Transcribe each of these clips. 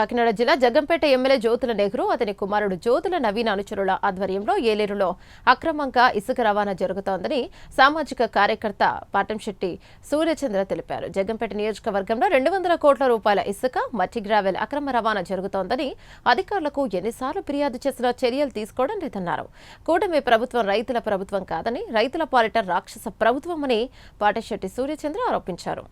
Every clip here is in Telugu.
కాకినాడ జిల్లా జగ్గంపేట ఎమ్మెల్యే జ్యోతుల నెహ్రూ అతని కుమారుడు జ్యోతుల నవీన్ అనుచరుల ఆధ్వర్యంలో ఏలేరులో అక్రమంగా ఇసుక రవాణా జరుగుతోందని సామాజిక కార్యకర్త పాటంశెట్టి సూర్యచంద్ర తెలిపారు. జగ్గంపేట నియోజకవర్గంలో 200 కోట్ల రూపాయల ఇసుక, మట్టి గ్రావెల్ అక్రమ రవాణా జరుగుతోందని అధికారులకు ఎన్నిసార్లు ఫిర్యాదు చేసినా చర్యలు తీసుకోవడం లేదన్నారు. కూటమి ప్రభుత్వం రైతుల ప్రభుత్వం కాదని, రైతుల పాలిట రాక్షస ప్రభుత్వమని పాటంశెట్టి సూర్యచంద్ర ఆరోపించారు.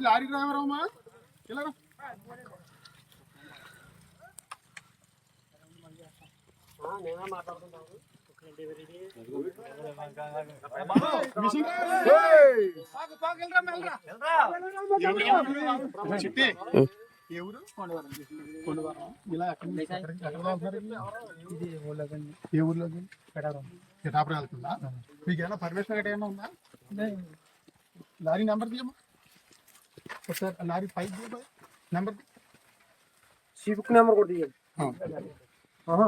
లారీ డ్రైవర్ అమ్మా నేనే మాట్లాడుతుంటాను. చిట్టి ఎవరు ఇలా ఏ ఊర్లోకి పిఠాపురం వెళ్తుందా? మీకు ఏమైనా పర్మిషన్ గట్రా ఏమైనా ఉందా? లారీ నెంబర్ తీయమ్మా ఒకసారి. లారీ 5 నెంబర్ सी बुक नंबर को दिए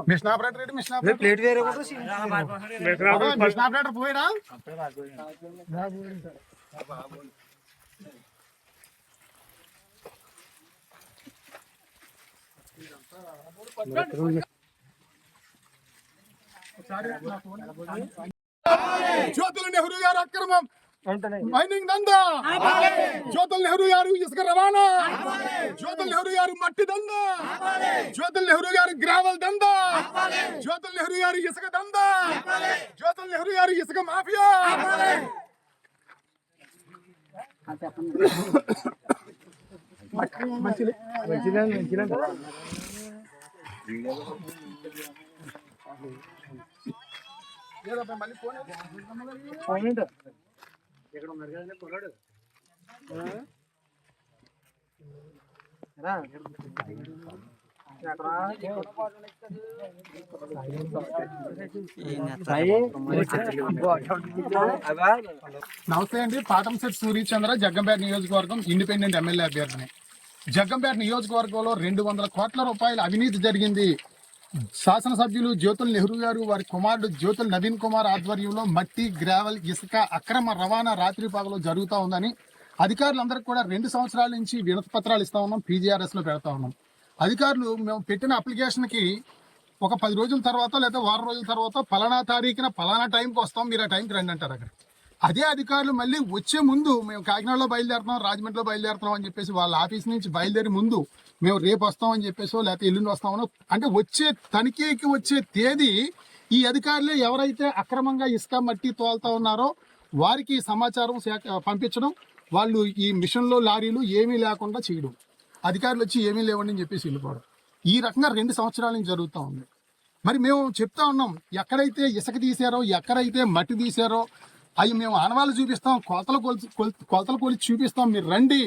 మిషన్ ఆపరేటర్ ఏంటి? మిషన్ ఆపరేటర్ प्लेट दे रहे हो तो మిషన్ ఆపరేటర్ పోయాడా? జ్యోతుల నెహ్రూ గారు అక్రమం మైనింగ్ దందా, జ్యోతుల నెహ్రూ గారు ఇసుక రవాణా, జ్యోతుల నెహ్రూ గారు మట్టి దందా, జ్యోతుల నెహ్రూ గారు గ్రావెల్ దందా, జ్యోతుల నెహ్రూ గారు ఇసుక దందా, జ్యోతుల నెహ్రూ గారు ఇసుక మాఫియా. నమస్తే అండి, పాటంశెట్టి సూర్యచంద్ర, జగ్గంపేట నియోజకవర్గం ఇండిపెండెంట్ ఎమ్మెల్యే అభ్యర్థిని. జగ్గంపేట నియోజకవర్గంలో 200 కోట్ల రూపాయల అవినీతి జరిగింది. శాసనసభ్యులు జ్యోతుల నెహ్రూ గారు వారి కుమారుడు జ్యోతుల నవీన్ కుమార్ ఆధ్వర్యంలో మట్టి గ్రావెల్ ఇసుక అక్రమ రవాణా రాత్రి పగలు జరుగుతూ ఉందని అధికారులందరికీ కూడా 2 సంవత్సరాల నుంచి వినతి పత్రాలు ఇస్తా ఉన్నాం, PGRS లో పెడతా ఉన్నాం. అధికారులు మేము పెట్టిన అప్లికేషన్కి ఒక 10 రోజుల తర్వాత లేదా వారం రోజుల తర్వాత ఫలానా తారీఖున ఫలానా టైంకి వస్తాం, మీరు ఆ టైంకి రండి అంటారు. అక్కడ అదే అధికారులు మళ్ళీ వచ్చే ముందు మేము కాకినాడలో బయలుదేరుతున్నాం, రాజమండ్రిలో బయలుదేరుతున్నాం అని చెప్పేసి వాళ్ళ ఆఫీస్ నుంచి బయలుదేరి ముందు మేము రేపు వస్తామని చెప్పేసో లేకపోతే ఎల్లుండి వస్తామనో, అంటే వచ్చే తనిఖీకి వచ్చే తేదీ ఈ అధికారులే ఎవరైతే అక్రమంగా ఇసుక మట్టి తోలుతా ఉన్నారో వారికి సమాచారం పంపించడం, వాళ్ళు ఈ మిషన్లో లారీలు ఏమీ లేకుండా చేయడం, అధికారులు వచ్చి ఏమీ లేవండి అని చెప్పేసి వెళ్ళిపోవడం. ఈ రకంగా 2 సంవత్సరాల నుంచి జరుగుతూ ఉంది. మరి మేము చెప్తా ఉన్నాం, ఎక్కడైతే ఇసుక తీసారో ఎక్కడైతే మట్టి తీసారో అవి మేము ఆనవాళ్ళు చూపిస్తాం, కొలతలు కొలిచి చూపిస్తాం, మీరు రండి.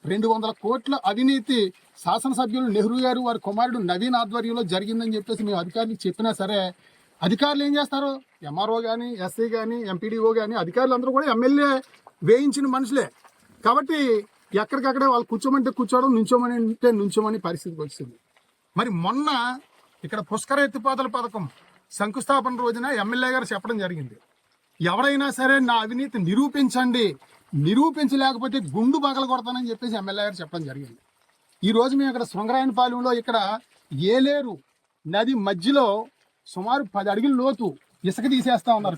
200 కోట్ల అవినీతి శాసనసభ్యులు నెహ్రూ గారు వారి కుమారుడు నవీన్ ఆధ్వర్యంలో జరిగిందని చెప్పేసి మేము అధికారులకు చెప్పినా సరే అధికారులు ఏం చేస్తారు, MRO కానీ SI కానీ MPDO కానీ అధికారులు అందరూ కూడా ఎమ్మెల్యే వేయించిన మనుషులే కాబట్టి ఎక్కడికక్కడే వాళ్ళు కూర్చోమంటే కూర్చోవడం, నుంచోమని అంటే నుంచోమని పరిస్థితికి వచ్చింది. మరి మొన్న ఇక్కడ పుష్కర ఎత్తిపోతల పథకం శంకుస్థాపన రోజున ఎమ్మెల్యే గారు చెప్పడం జరిగింది, ఎవరైనా సరే నా అవినీతి నిరూపించండి, నిరూపించలేకపోతే గుండు పగల కొడతానని చెప్పేసి ఎమ్మెల్యే గారు చెప్పడం జరిగింది. ఈ రోజు మేము ఇక్కడ శృంగరాయనపాలెంలో ఇక్కడ ఏలేరు నది మధ్యలో సుమారు 10 అడుగుల లోతు ఇసుక తీసేస్తా ఉన్నారు.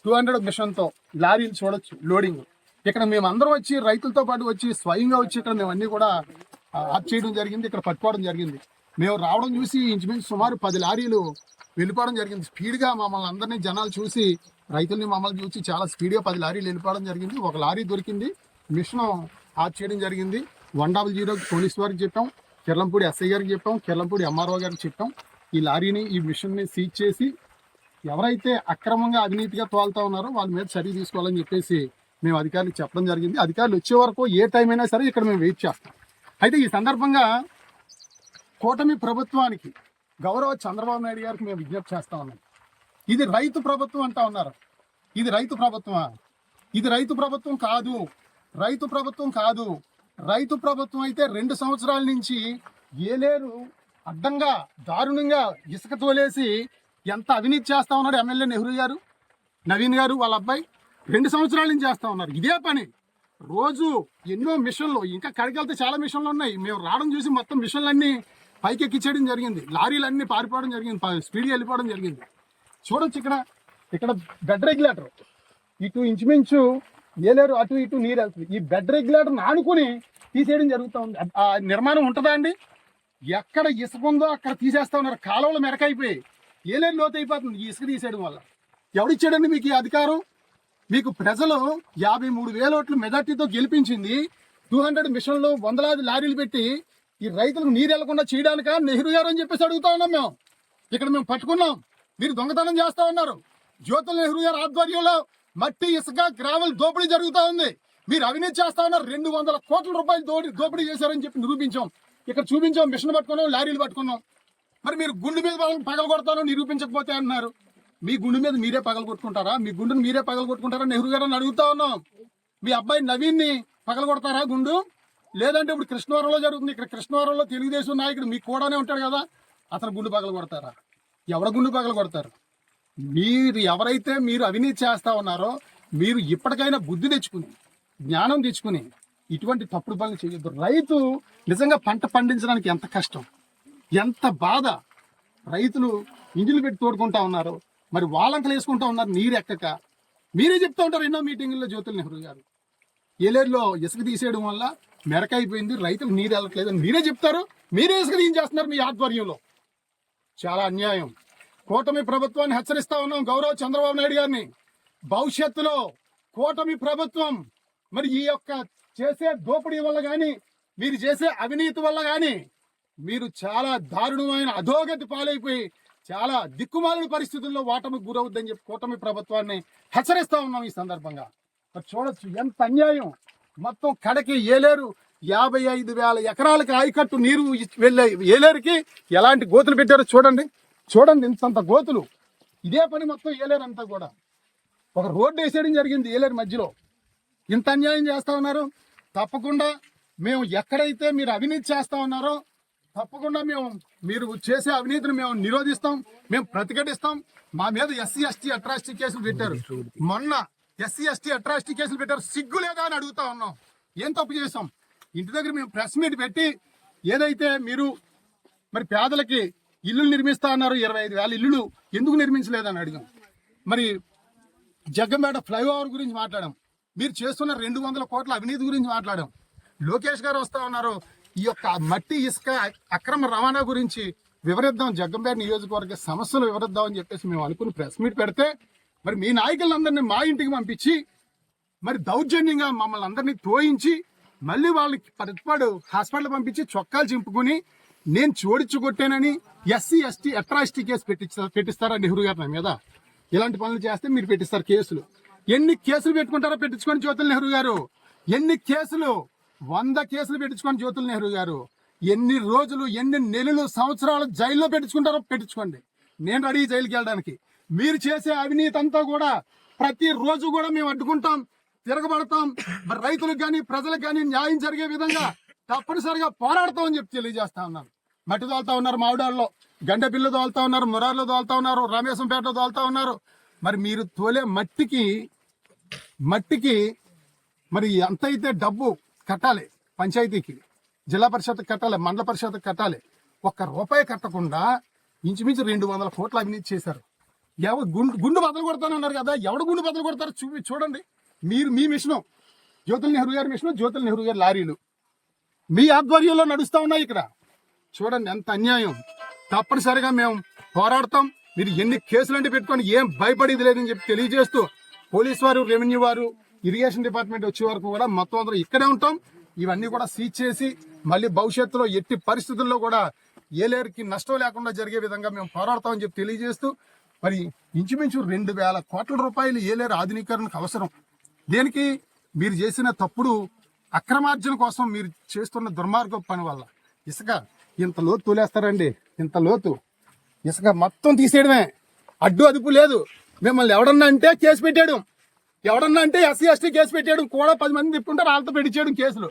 200 మిషన్తో లారీలు చూడొచ్చు లోడింగ్. ఇక్కడ మేము అందరం వచ్చి రైతులతో పాటు వచ్చి స్వయంగా వచ్చి ఇక్కడ మేము అన్ని కూడా ఆఫ్ చేయడం జరిగింది, ఇక్కడ పట్టుకోవడం జరిగింది. మేము రావడం చూసి ఇంచుమించు సుమారు 10 లారీలు వెళ్ళిపోవడం జరిగింది. స్పీడ్గా మమ్మల్ని అందరినీ జనాలు చూసి రైతుల్ని మమ్మల్ని చూసి చాలా స్పీడ్గా 10 లారీలు వెళ్ళిపోవడం జరిగింది. ఒక లారీ దొరికింది, మిషన్ ఆఫ్ చేయడం జరిగింది. 100 పోలీస్ వారికి చెప్పాం, కిర్లంపూడి SI గారికి చెప్పాం, కిర్లంపూడి MRO గారికి చెప్పాం. ఈ లారీని ఈ మిషన్ని సీజ్ చేసి ఎవరైతే అక్రమంగా అవినీతిగా తోలుతా ఉన్నారో వాళ్ళ మీద చర్య తీసుకోవాలని చెప్పేసి మేము అధికారులకు చెప్పడం జరిగింది. అధికారులు వచ్చే వరకు ఏ టైం అయినా సరే ఇక్కడ మేము వెయిట్ చేస్తాం. అయితే ఈ సందర్భంగా కూటమి ప్రభుత్వానికి గౌరవ చంద్రబాబు నాయుడు గారికి మేము విజ్ఞప్తి చేస్తా ఉన్నాం. ఇది రైతు ప్రభుత్వం అంటా ఉన్నారు, ఇది రైతు ప్రభుత్వమా? ఇది రైతు ప్రభుత్వం కాదు, రైతు ప్రభుత్వం కాదు. రైతు ప్రభుత్వం అయితే 2 సంవత్సరాల నుంచి ఏలేరు అడ్డంగా దారుణంగా ఇసుక తోలేసి ఎంత అవినీతి చేస్తా ఉన్నాడు ఎమ్మెల్యే నెహ్రూ గారు, నవీన్ గారు వాళ్ళ అబ్బాయి 2 సంవత్సరాల నుంచి చేస్తా ఉన్నారు ఇదే పని. రోజు ఎన్నో మిషన్లు, ఇంకా కడికెళ్తే చాలా మిషన్లు ఉన్నాయి. మేము రావడం చూసి మొత్తం మిషన్లన్నీ పైకి ఎక్కించేయడం జరిగింది, లారీలన్నీ పారిపోవడం జరిగింది, స్పీడ్గా వెళ్ళిపోవడం జరిగింది. చూడొచ్చు ఇక్కడ బెడ్ రెగ్యులేటర్ ఇటు ఇంచుమించు ఏలేరు అటు ఇటు నీరు వెళ్తుంది. ఈ బెడ్ రెగ్యులేటర్ ఆనుకుని తీసేయడం జరుగుతూ ఉంది. ఆ నిర్మాణం ఉంటుందా అండి? ఎక్కడ ఇసుక ఉందో అక్కడ తీసేస్తా ఉన్నారు. కాలువలు మెరకైపోయి ఏలేరు లోతు అయిపోతుంది ఈ ఇసుక తీసేయడం వల్ల. ఎవడిచ్చాడండి మీకు ఈ అధికారం? మీకు ప్రజలు 53,000 ఓట్లు మెజార్టీతో గెలిపించింది. 200 మిషన్లు 100 లారీలు పెట్టి ఈ రైతులకు నీరు వెళ్లకుండా చేయడానిక నెహ్రూ గారు అని చెప్పేసి అడుగుతా ఉన్నాం. ఇక్కడ మేము పట్టుకున్నాం, మీరు దొంగతనం చేస్తా ఉన్నారు. జ్యోతుల నెహ్రూ గారి ఆధ్వర్యంలో మట్టి ఇసుక గ్రావెల్ దోపిడీ జరుగుతూ ఉంది. మీరు అవినీతి చేస్తా ఉన్నారు. 200 కోట్ల రూపాయలు దోపిడీ చేశారని చెప్పి నిరూపించాం. ఇక్కడ చూపించాం, మిషన్ పట్టుకున్నాం, లారీలు పట్టుకున్నాం. మరి మీరు గుండు మీద పగల కొడతాను నిరూపించకపోతే అంటున్నారు. మీ గుండు మీద మీరే పగల కొట్టుకుంటారా? మీ గుండును మీరే పగల కొట్టుకుంటారా నెహ్రూ గారు అని అడుగుతా ఉన్నాం. మీ అబ్బాయి నవీన్ని పగల కొడతారా గుండు? లేదంటే ఇప్పుడు కృష్ణవరంలో జరుగుతుంది, ఇక్కడ కృష్ణవరంలో తెలుగుదేశం నాయకుడు మీకు కూడానే ఉంటాడు కదా, అతను గుండు పగల కొడతారా? ఎవడ గుండు పగల కొడతారు? ఎవరైతే మీరు అవినీతి చేస్తా ఉన్నారో మీరు ఇప్పటికైనా బుద్ధి తెచ్చుకుని, జ్ఞానం తెచ్చుకుని ఇటువంటి తప్పుడు పనులు చేయొద్దు. రైతు నిజంగా పంట పండించడానికి ఎంత కష్టం, ఎంత బాధ. రైతులు ఇంజిన్లు పెట్టి తోడుకుంటా ఉన్నారు, మరి వాళ్ళంకలు వేసుకుంటా ఉన్నారు నీరు ఎక్కక. మీరే చెప్తూ ఉంటారు ఎన్నో మీటింగుల్లో జ్యోతుల నెహ్రూ గారు, ఏలేరులో ఇసుక తీసేయడం వల్ల మెరకైపోయింది, రైతులు నీరు వెళ్ళట్లేదు అని మీరే చెప్తారు. మీరే ఇసుక తీసేస్తున్నారు మీ ఆధ్వర్యంలో. చాలా అన్యాయం. కూటమి ప్రభుత్వాన్ని హెచ్చరిస్తా ఉన్నాం, గౌరవ చంద్రబాబు నాయుడు గారిని. భవిష్యత్తులో కూటమి ప్రభుత్వం మరి ఈ యొక్క చేసే దోపిడీ వల్ల కానీ, మీరు చేసే అవినీతి వల్ల కానీ మీరు చాలా దారుణమైన అధోగతి పాలైపోయి చాలా దిక్కుమాలిన పరిస్థితుల్లో ఓటమికి గురవుద్దని చెప్పి కూటమి ప్రభుత్వాన్ని హెచ్చరిస్తా ఉన్నాం ఈ సందర్భంగా. మరి చూడొచ్చు ఎంత అన్యాయం. మొత్తం కడకి ఏలేరు 55,000 ఎకరాలకి ఆయకట్టు నీరు వెళ్ళే ఏలేరుకి ఎలాంటి గోతులు పెట్టారో చూడండి. ఇంతంత గోతులు. ఇదే పని మొత్తం ఏలేరు అంతా కూడా. ఒక రోడ్డు వేసేయడం జరిగింది ఏలేరు మధ్యలో. ఇంత అన్యాయం చేస్తా ఉన్నారు. తప్పకుండా మేము ఎక్కడైతే మీరు అవినీతి చేస్తా ఉన్నారో తప్పకుండా మేము మీరు చేసే అవినీతిని మేము నిరోధిస్తాం, మేము ప్రతిఘటిస్తాం. మా మీద ఎస్సీ ఎస్టీ అట్రాసిటీ కేసులు పెట్టారు. మొన్న ఎస్సీ ఎస్టీ అట్రాసిటీ కేసులు పెట్టారు. సిగ్గు లేదా అని అడుగుతా ఉన్నాం. ఏం తప్పు చేసాం? ఇంటి దగ్గర మేము ప్రెస్ మీట్ పెట్టి ఏదైతే మీరు మరి పేదలకి ఇల్లులు నిర్మిస్తా అన్నారు, 25,000 ఇల్లులు ఎందుకు నిర్మించలేదని అడిగాం. మరి జగ్గంపేట ఫ్లైఓవర్ గురించి మాట్లాడాం. మీరు చేస్తున్న 200 కోట్ల అవినీతి గురించి మాట్లాడాం. లోకేష్ గారు వస్తా ఉన్నారు, ఈ యొక్క మట్టి ఇసుక అక్రమ రవాణా గురించి వివరిద్దాం, జగ్గంపేట నియోజకవర్గ సమస్యలు వివరిద్దాం అని చెప్పేసి మేము అనుకుని ప్రెస్ మీట్ పెడితే మరి మీ నాయకులందరినీ మా ఇంటికి పంపించి మరి దౌర్జన్యంగా మమ్మల్ని అందరినీ తోయించి మళ్ళీ వాళ్ళకి పరిపాడు హాస్పిటల్ పంపించి చొక్కాలు చింపుకుని నేను చోడించుకొట్టానని ఎస్సీ ఎస్టీ అట్రాసిటీ కేసు పెట్టిస్తారా నెహ్రూ గారి మీద? ఇలాంటి పనులు చేస్తే మీరు పెట్టిస్తారు కేసులు. ఎన్ని కేసులు పెట్టుకుంటారో పెట్టించుకొని జ్యోతుల నెహ్రూ గారు. ఎన్ని కేసులు? 100 కేసులు పెట్టించుకొని జ్యోతుల నెహ్రూ గారు. ఎన్ని రోజులు, ఎన్ని నెలలు, సంవత్సరాలు జైల్లో పెట్టించుకుంటారో పెట్టించుకోండి. నేను రెడీ జైలుకి వెళ్ళడానికి. మీరు చేసే అవినీతి అంతా కూడా ప్రతి రోజు కూడా మేము అడ్డుకుంటాం, తిరగబడతాం. మరి రైతులకు కానీ ప్రజలకు కానీ న్యాయం జరిగే విధంగా తప్పనిసరిగా పోరాడతామని చెప్పి తెలియజేస్తా ఉన్నాను. మట్టి తోలుతా ఉన్నారు మావిడాల్లో, గండెపిల్లు తోలుతా ఉన్నారు, మురార్లు తోలుతా ఉన్నారు, రామేశంపేటలో తోలుతా ఉన్నారు. మరి మీరు తోలే మట్టికి మరి ఎంతైతే డబ్బు కట్టాలి, పంచాయతీకి, జిల్లా పరిషత్ కట్టాలి, మండల పరిషత్ కట్టాలి, ₹1 కట్టకుండా ఇంచుమించు 200 కోట్ల అవినీతి చేశారు. ఎవరు గుండు బదులు కొడతానన్నారు కదా, ఎవడు గుండు బదులు కొడతారో చూడండి. మీరు మీ మిషను, జ్యోతుల నెహ్రూ గారి మిషను, జ్యోతుల నెహ్రూ గారి లారీలు మీ ఆధ్వర్యంలో నడుస్తా ఉన్నాయి ఇక్కడ. చూడండి ఎంత అన్యాయం. తప్పనిసరిగా మేము పోరాడతాం. మీరు ఎన్ని కేసులంటే పెట్టుకొని ఏం భయపడేది లేదని చెప్పి తెలియజేస్తూ పోలీసు వారు, రెవెన్యూ వారు, ఇరిగేషన్ డిపార్ట్మెంట్ వచ్చే వరకు కూడా మొత్తం అందరూ ఇక్కడే ఉంటాం. ఇవన్నీ కూడా సీజ్ చేసి మళ్ళీ భవిష్యత్తులో ఎట్టి పరిస్థితుల్లో కూడా ఏలేరుకి నష్టం లేకుండా జరిగే విధంగా మేము పోరాడతామని చెప్పి తెలియజేస్తూ మరి ఇంచుమించు 2,000 కోట్ల రూపాయలు ఏలేరు ఆధునీకరణకు అవసరం. దేనికి? మీరు చేసిన తప్పుడు అక్రమార్జన కోసం మీరు చేస్తున్న దుర్మార్గ పని వల్ల. ఇసుక ఇంత లోతు తోలేస్తారండి, ఇంత లోతు ఇసుక మొత్తం తీసేయడమే, అడ్డు అదుపు లేదు. మిమ్మల్ని ఎవడన్నా అంటే కేసు పెట్టాడు, ఎవడన్నా అంటే ఎస్సీ ఎస్టీ కేసు పెట్టాడు కూడా 10 మంది తిప్పుకుంటారు, వాళ్ళతో పెట్టించేయడం కేసులు.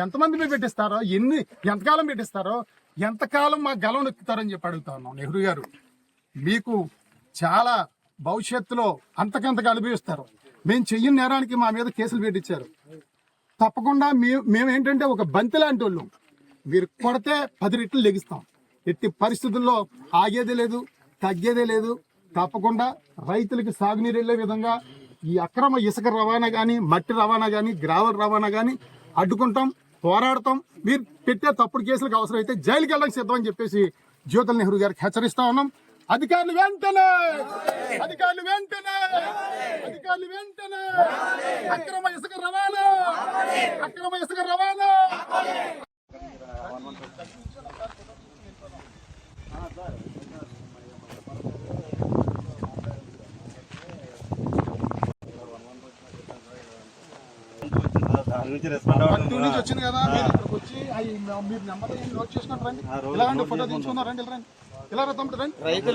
ఎంతమంది మీరు పెట్టిస్తారో, ఎంతకాలం పెట్టిస్తారో, ఎంతకాలం మా గలం నొక్కుతారని చెప్పి అడుగుతా ఉన్నాం. నెహ్రూ గారు, మీకు చాలా భవిష్యత్తులో అంతకంతగా అనుభవిస్తారు. మేము చెయ్యని నేరానికి మా మీద కేసులు పెట్టించారు. తప్పకుండా మేము ఏంటంటే ఒక బంతి లాంటి వాళ్ళు. మీరు కొడితే 10 రెట్లు లెగిస్తాం. ఎట్టి పరిస్థితుల్లో ఆగేదే లేదు, తగ్గేదే లేదు. తప్పకుండా రైతులకి సాగునీరు వెళ్లే విధంగా ఈ అక్రమ ఇసుక రవాణా కానీ, మట్టి రవాణా కానీ, గ్రావెల్ రవాణా కానీ అడ్డుకుంటాం, పోరాడతాం. మీరు పెట్టే తప్పుడు కేసులకు అవసరమైతే జైలుకి వెళ్ళడానికి సిద్ధం అని చెప్పేసి జ్యోతుల నెహ్రూ గారికి హెచ్చరిస్తా ఉన్నాం. అధికారులు వెంటనే అక్రమ ఇసుక రవాణా పట్టణం నుంచి వచ్చింది కదా. మీరు ఇక్కడికి వచ్చి మీరు నెంబర్ నోట్ చేసుకుని రండి. ఇలా రండి, ఫోటో తీసుకున్నారండి. ఇలా రండి, ఇలా రండి. రైతులు